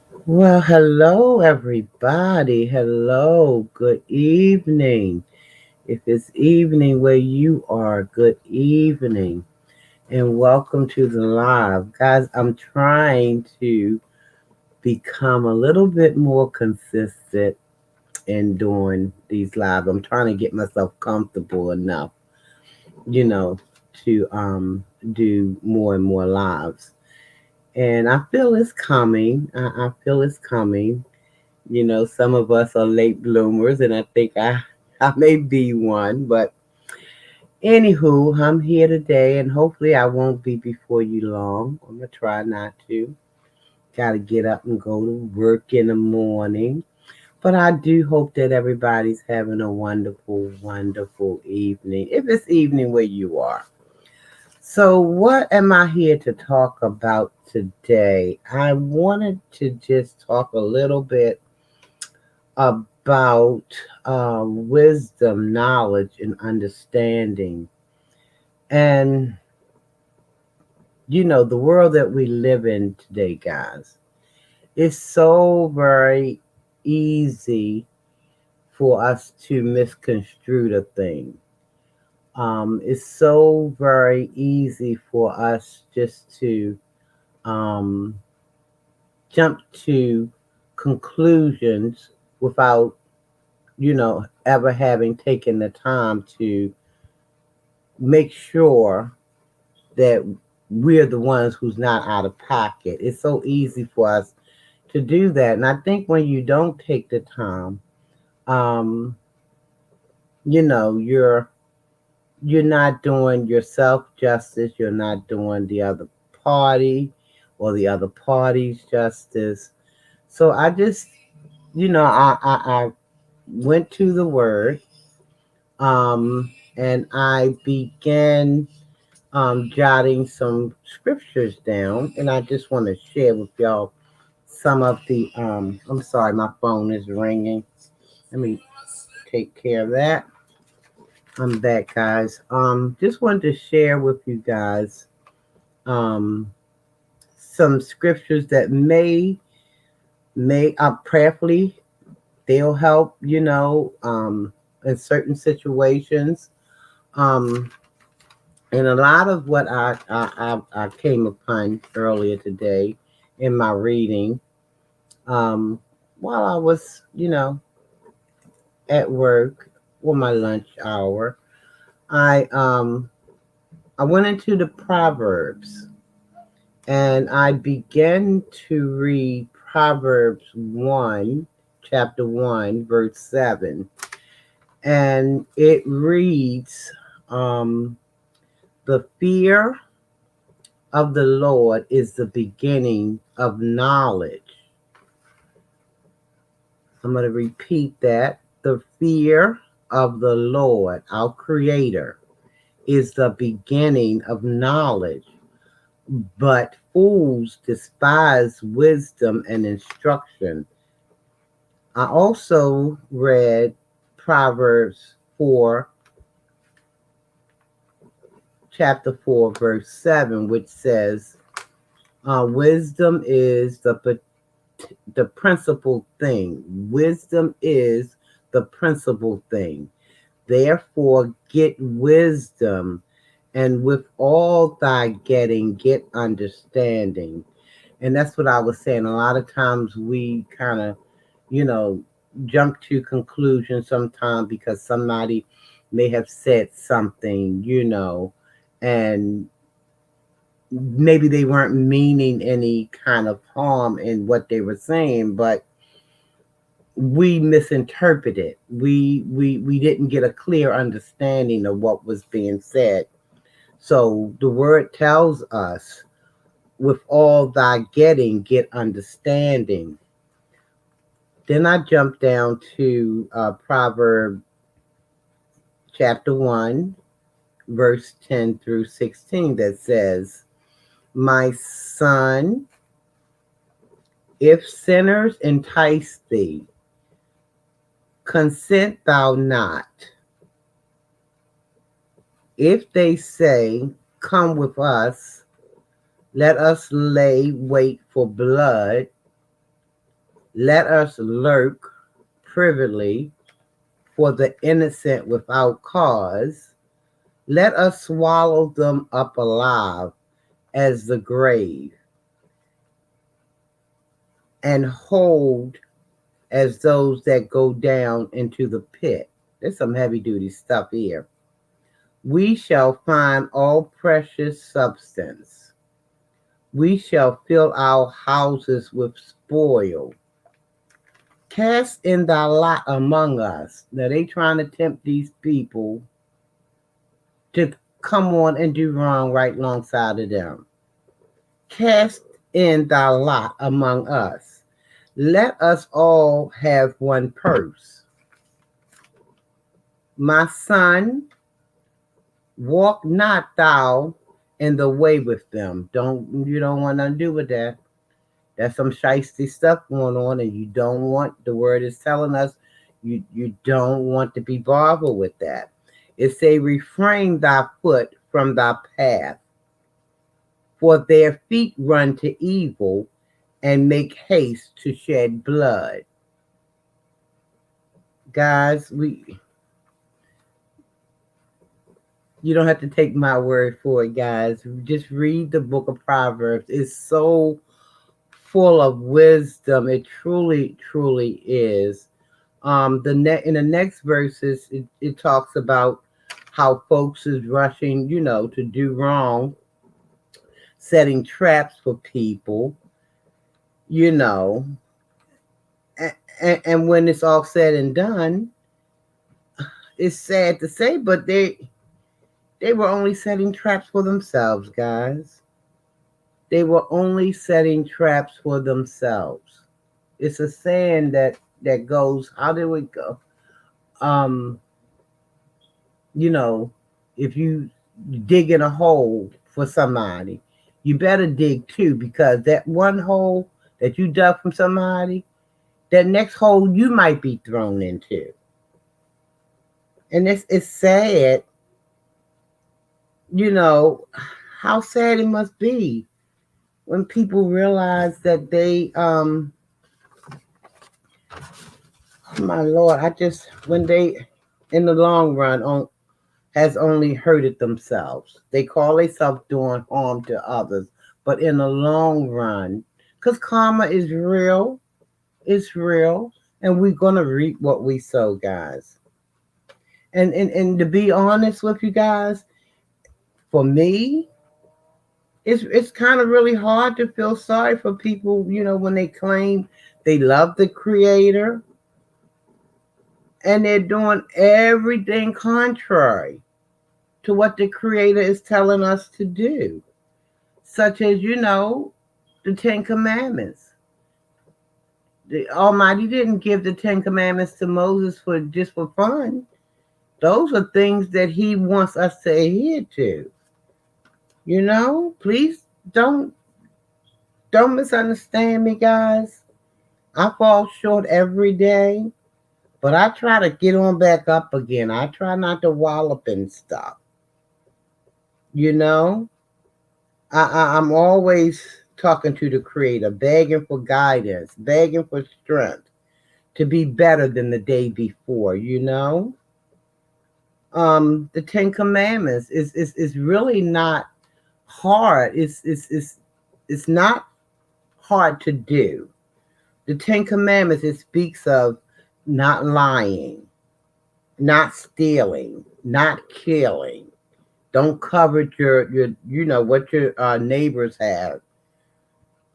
Well, hello, everybody. Hello, good evening. If it's evening where you are, good evening. And welcome to the live. Guys, I'm trying to become a little bit more consistent in doing these live. I'm trying to get myself comfortable enough, you know, to do more and more lives. And I feel it's coming. I feel it's coming. Some of us are late bloomers, and I think I may be one. But anywho, I'm here today, and hopefully I won't be before you long. I'm gonna try not to. Got to get up and go to work in the morning. But I do hope that everybody's having a wonderful, wonderful evening. If it's evening where you are. So, what am I here to talk about today? I wanted to just talk a little bit about wisdom, knowledge, and understanding. And, the world that we live in today, guys, it's so very easy for us to misconstrue the thing. It's so very easy for us just to um, jump to conclusions without, ever having taken the time to make sure that we're the ones who's not out of pocket. It's so easy for us to do that. And I think when you don't take the time, um, you're not doing yourself justice, you're not doing the other party or the other party's justice. So I just, I went to the word, and I began jotting some scriptures down, and I just want to share with y'all some of the. I'm sorry, my phone is ringing. Let me take care of that. I'm back, guys. Just wanted to share with you guys um some scriptures that may prayerfully they'll help. In certain situations. Um, And a lot of what I came upon earlier today in my reading, um, while I was, at work for my lunch hour, I um, I went into the Proverbs and I began to read Proverbs 1, chapter 1, verse 7. And it reads, the fear of the Lord is the beginning of knowledge. I'm going to repeat that. The fear of the Lord, our Creator, is the beginning of knowledge. But fools despise wisdom and instruction. I also read Proverbs 4, chapter 4, verse 7, which says, wisdom is the principal thing. Wisdom is the principal thing. Therefore, get wisdom, and with all thy getting, get understanding. And that's what I was saying. A lot of times we kind of, you know, jump to conclusions sometimes because somebody may have said something, and maybe they weren't meaning any kind of harm in what they were saying, but we misinterpreted. We didn't get a clear understanding of what was being said. So the word tells us, with all thy getting, get understanding. Then I jumped down to Proverb chapter 1, verse 10 through 16, that says, my son, if sinners entice thee, consent thou not. If they say, come with us, let us lay wait for blood, Let us lurk privily for the innocent without cause. Let us swallow them up alive as the grave, and hold as those that go down into the pit. There's some heavy duty stuff here. We shall find all precious substance. We shall fill our houses with spoil. Cast in thy lot among us. Now they trying to tempt these people to come on and do wrong right alongside of them. Cast in thy lot among us. Let us all have one purse. My son, walk not thou in the way with them. You don't want nothing to do with that. There's some shiesty stuff going on, and you don't want, the word is telling us, you don't want to be bothered with that. It say, refrain thy foot from thy path, for their feet run to evil and make haste to shed blood. Guys, you don't have to take my word for it, guys. Just read the book of Proverbs. It's so full of wisdom. It truly, truly is. In the next verses, it talks about how folks is rushing, to do wrong, setting traps for people, and when it's all said and done, it's sad to say, but they were only setting traps for themselves, guys. They were only setting traps for themselves. It's a saying that goes, how did it go? If you dig in a hole for somebody, you better dig two, because that one hole that you dug from somebody, that next hole you might be thrown into. And it's sad, how sad it must be when people realize that they, my Lord, when they, in the long run, has only hurted themselves. They call themselves doing harm to others, but in the long run, because karma is real, it's real, and we're gonna reap what we sow, guys. And to be honest with you guys, for me, it's kind of really hard to feel sorry for people, when they claim they love the Creator and they're doing everything contrary to what the Creator is telling us to do, such as, the Ten Commandments. The Almighty didn't give the Ten Commandments to Moses just for fun. Those are things that He wants us to adhere to. Please don't misunderstand me, guys. I fall short every day, but I try to get on back up again. I try not to wallop in stuff. I'm always talking to the Creator, begging for guidance, begging for strength to be better than the day before. The Ten Commandments is really not hard. It's not hard to do. The Ten Commandments, it speaks of not lying, not stealing, not killing. Don't covet your what your neighbors have.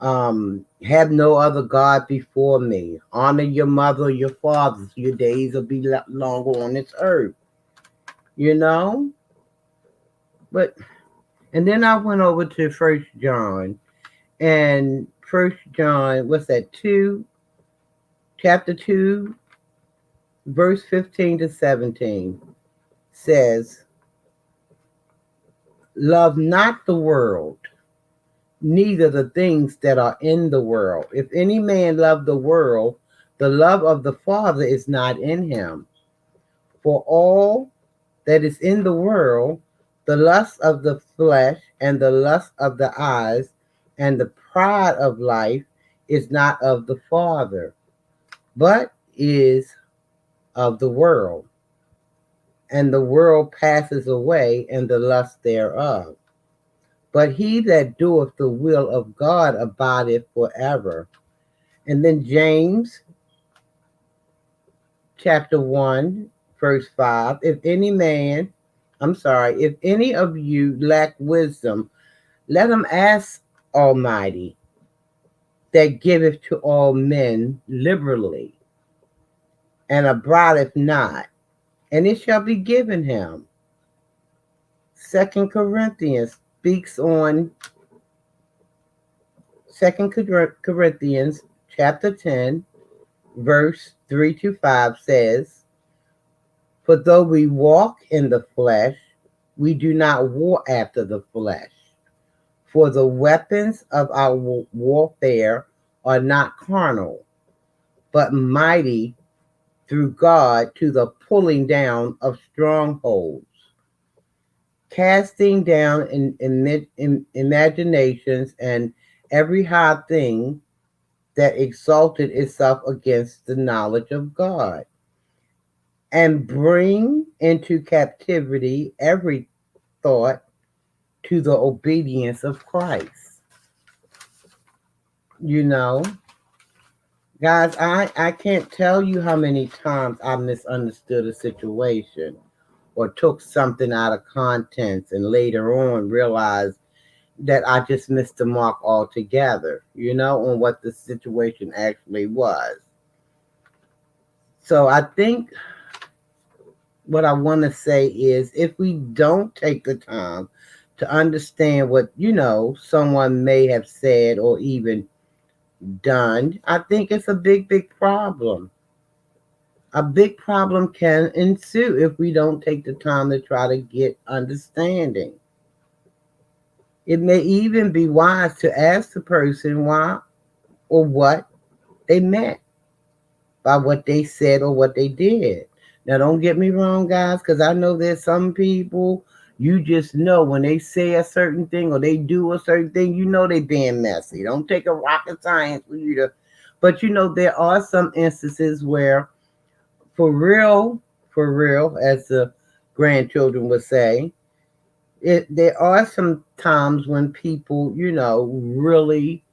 Have no other God before me. Honor your mother, your father, so your days will be longer on this earth. But and then I went over to 1 John, and 1 John, what's that? Chapter 2, verse 15 to 17 says, love not the world, neither the things that are in the world. If any man love the world, the love of the Father is not in him. For all that is in the world, the lust of the flesh and the lust of the eyes and the pride of life is not of the Father, but is of the world, and the world passes away, and the lust thereof. But he that doeth the will of God abideth forever. And then James chapter 1, verse 5. If any of you lack wisdom, let him ask Almighty, that giveth to all men liberally, and abideth not, and it shall be given him. Second Corinthians speaks on Second Corinthians chapter 10, verse 3 to 5 says, for though we walk in the flesh, we do not war after the flesh. For the weapons of our warfare are not carnal, but mighty through God to the pulling down of strongholds, casting down in imaginations and every high thing that exalted itself against the knowledge of God, and bring into captivity every thought to the obedience of Christ. You know, guys, I can't tell you how many times I misunderstood a situation or took something out of context and later on realized that I just missed the mark altogether, on what the situation actually was. So I think what I want to say is if we don't take the time to understand what, someone may have said or even done, I think it's a big, big problem. A big problem can ensue if we don't take the time to try to get understanding. It may even be wise to ask the person why or what they meant by what they said or what they did. Now, don't get me wrong, guys, because I know there's some people you just know when they say a certain thing or they do a certain thing, they being messy. Don't take a rocket science for you to. But there are some instances where, for real, as the grandchildren would say, there are some times when people, really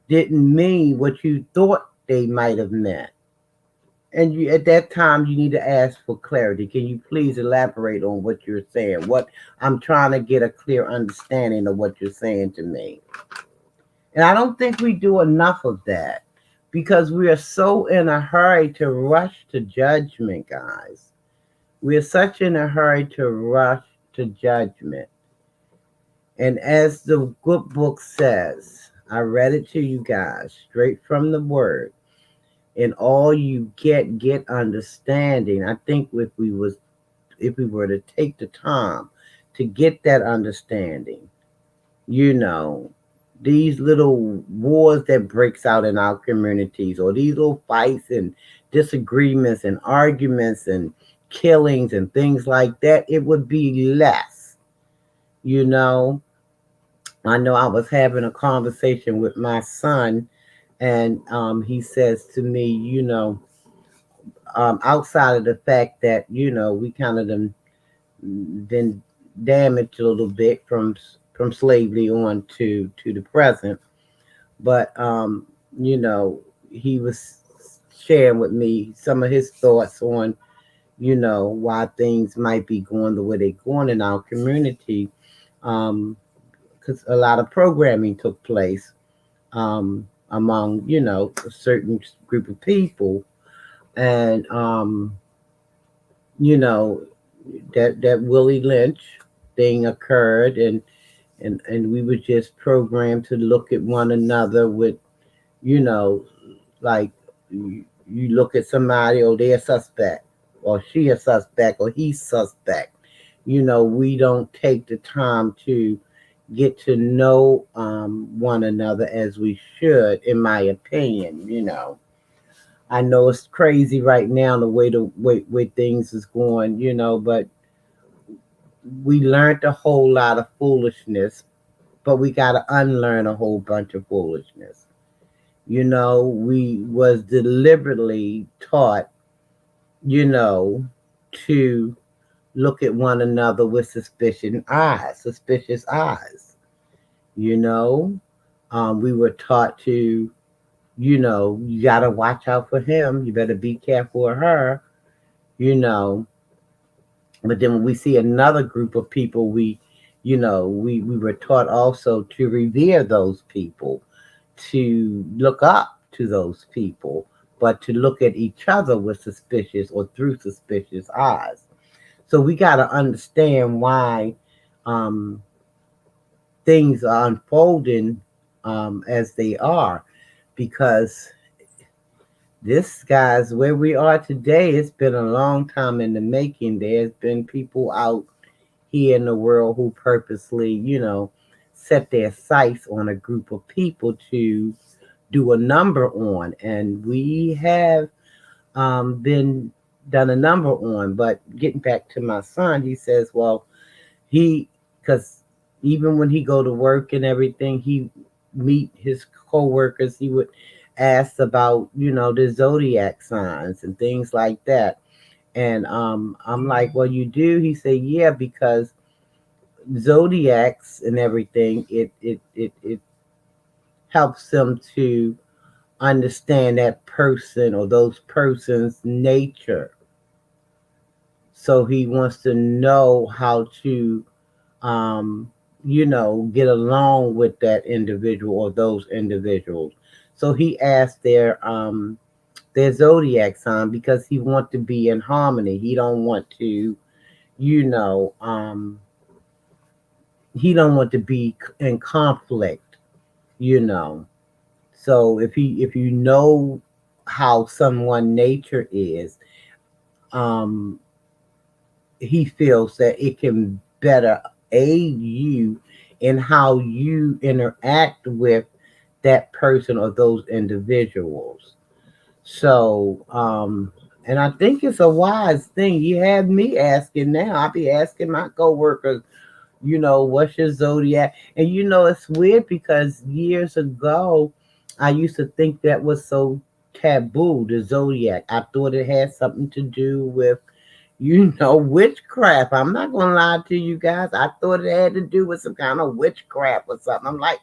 didn't mean what you thought they might have meant. And at that time, you need to ask for clarity. Can you please elaborate on what you're saying? What I'm trying to get a clear understanding of what you're saying to me. And I don't think we do enough of that because we are so in a hurry to rush to judgment, guys. We are such in a hurry to rush to judgment. And as the good book says, I read it to you guys straight from the word. And all you get understanding. I think if we were to take the time to get that understanding, these little wars that breaks out in our communities, or these little fights and disagreements and arguments and killings and things like that, it would be less. you know I know I was having a conversation with my son, and he says to me, outside of the fact that we kind of been damaged a little bit from slavery on to the present, but he was sharing with me some of his thoughts on why things might be going the way they're going in our community, because a lot of programming took place among a certain group of people, and you know that Willie Lynch thing occurred, and we were just programmed to look at one another with you know like you look at somebody, or they're a suspect, or she a suspect, or he's suspect. We don't take the time to get to know one another as we should, in my opinion. I know it's crazy right now the way things is going, but we learned a whole lot of foolishness, but we got to unlearn a whole bunch of foolishness. We was deliberately taught, to look at one another with suspicious eyes. You know, we were taught to, you gotta watch out for him. You better be careful of her. You know, but then when we see another group of people, we were taught also to revere those people, to look up to those people, but to look at each other with suspicious or through suspicious eyes. So we got to understand why um, things are unfolding as they are, because this, guys, where we are today, it's been a long time in the making. There's been people out here in the world who purposely, set their sights on a group of people to do a number on, and we have been done a number on. But getting back to my son, he says, well, he because even when he go to work and everything, he meet his coworkers. He would ask about the zodiac signs and things like that. And I'm like, well, you do? He said, yeah, because zodiacs and everything, it helps them to understand that person or those persons' nature. So he wants to know how to, get along with that individual or those individuals. So he asked their zodiac sign because he want to be in harmony. He don't want to, you know, um, he don't want to be in conflict. You know. So if you know how someone nature is, um, he feels that it can better aid you in how you interact with that person or those individuals. So, and I think it's a wise thing. You have me asking now. I be asking my coworkers, what's your zodiac? And it's weird because years ago, I used to think that was so taboo, the zodiac. I thought it had something to do with, witchcraft. I'm not gonna lie to you guys. I thought it had to do with some kind of witchcraft or something. I'm like,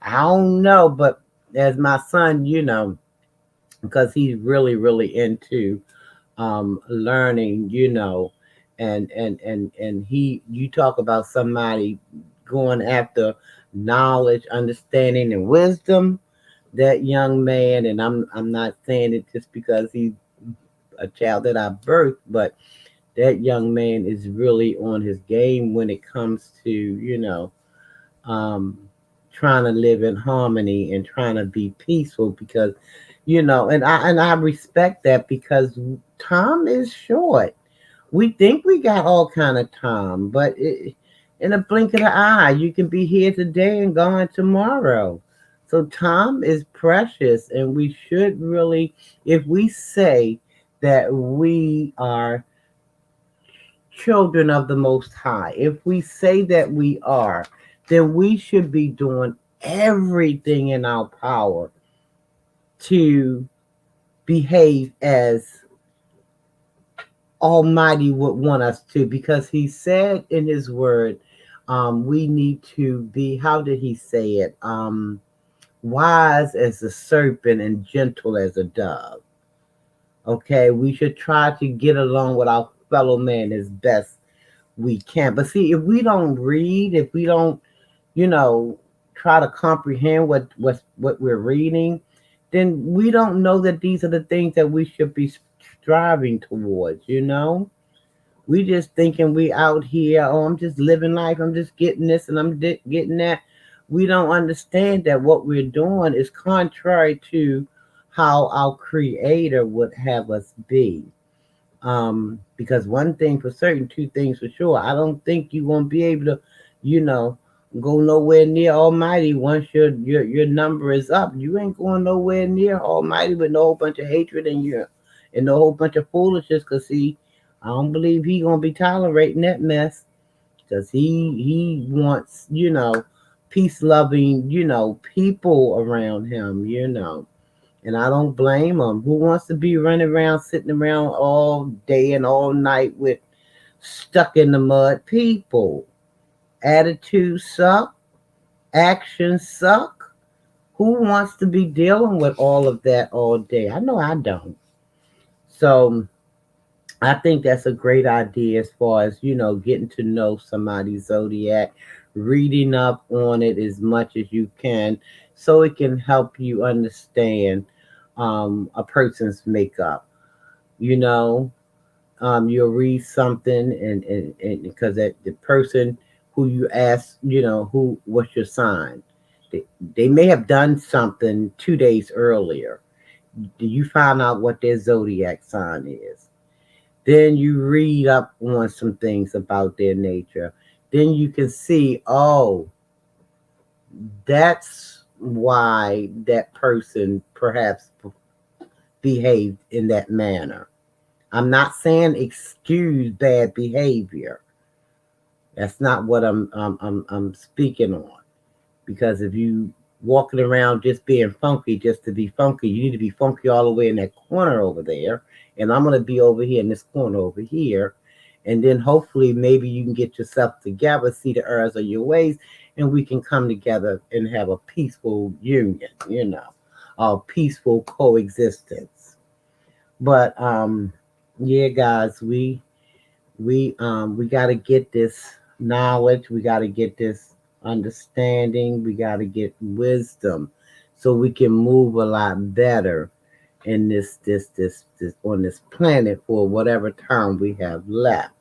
I don't know, but as my son, because he's really, really into learning, and you talk about somebody going after knowledge, understanding, and wisdom. That young man, and I'm not saying it just because he's a child that I birthed, but that young man is really on his game when it comes to um, trying to live in harmony and trying to be peaceful, because and I respect that, because time is short. We think we got all kind of time, but in a blink of the eye, you can be here today and gone tomorrow. So time is precious, and we should really, if we say that we are children of the Most High, if we say that we are, then we should be doing everything in our power to behave as Almighty would want us to, because He said in His Word, we need to be, how did He say it? Wise as a serpent and gentle as a dove. Okay, we should try to get along with our fellow man as best we can. But see, if we don't read, if we don't, you know, try to comprehend what we're reading, then we don't know that these are the things that we should be striving towards. We just thinking we out here, oh, I'm just living life, I'm just getting this and I'm getting that. We don't understand that what we're doing is contrary to how our creator would have us be. Because one thing for certain, two things for sure, I don't think you're gonna be able to, you know, go nowhere near Almighty once your number is up. You ain't going nowhere near Almighty with no whole bunch of hatred and no whole bunch of foolishness. Cause see, I don't believe he gonna be tolerating that mess. Cause he wants peace loving people around him. And I don't blame them. Who wants to be running around, sitting around all day and all night with stuck in the mud people? Attitudes suck. Actions suck. Who wants to be dealing with all of that all day? I know I don't. So I think that's a great idea as far as, getting to know somebody's zodiac, reading up on it as much as you can so it can help you understand a person's makeup. You know, you'll read something and because that the person who you ask, what's your sign? They, they may have done something 2 days earlier. Do you find out what their zodiac sign is? Then you read up on some things about their nature. Then you can see, oh, that's why that person perhaps behaved in that manner. I'm not saying excuse bad behavior. That's not what I'm speaking on. Because if you walking around just being funky just to be funky, you need to be funky all the way in that corner over there, and I'm gonna be over here in this corner over here, and then hopefully maybe you can get yourself together, see the errors of your ways, and we can come together and have a peaceful union, a peaceful coexistence. But yeah, guys, we got to get this knowledge, we got to get this understanding, we got to get wisdom so we can move a lot better in this on this planet for whatever time we have left.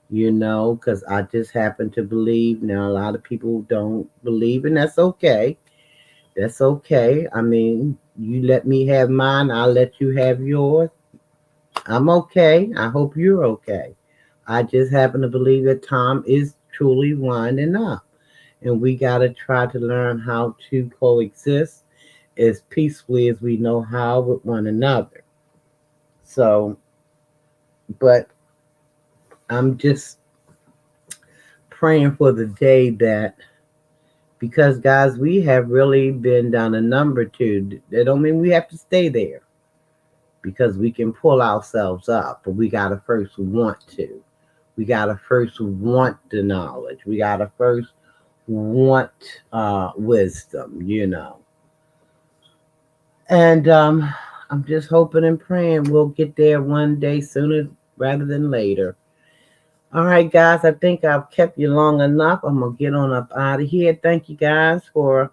Because I just happen to believe. Now a lot of people don't believe, and that's okay. That's okay. I mean, you let me have mine, I'll let you have yours. I'm okay. I hope you're okay. I just happen to believe that time is truly winding up. And we got to try to learn how to coexist as peacefully as we know how with one another. So, but I'm just praying for the day that, because guys, we have really been down a number two. That don't mean we have to stay there because we can pull ourselves up, but we got to first want to. We got to first want the knowledge. We got to first want wisdom. And I'm just hoping and praying we'll get there one day sooner rather than later. All right, guys, I think I've kept you long enough. I'm going to get on up out of here. Thank you guys for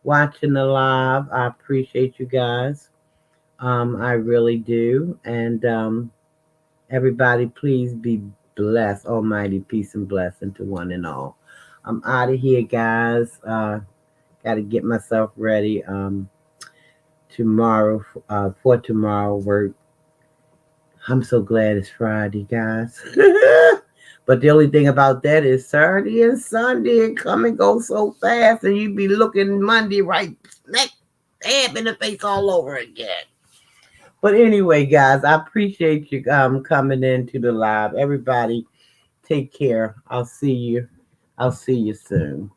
watching the live. I appreciate you guys. I really do. And everybody, please be blessed. Almighty peace and blessing to one and all. I'm out of here, guys. Got to get myself ready tomorrow for tomorrow work. I'm so glad it's Friday, guys. But the only thing about that is Saturday and Sunday come and go so fast, and you be looking Monday right smack dab in the face all over again. But anyway, guys, I appreciate you coming into the live. Everybody, take care. I'll see you. I'll see you soon.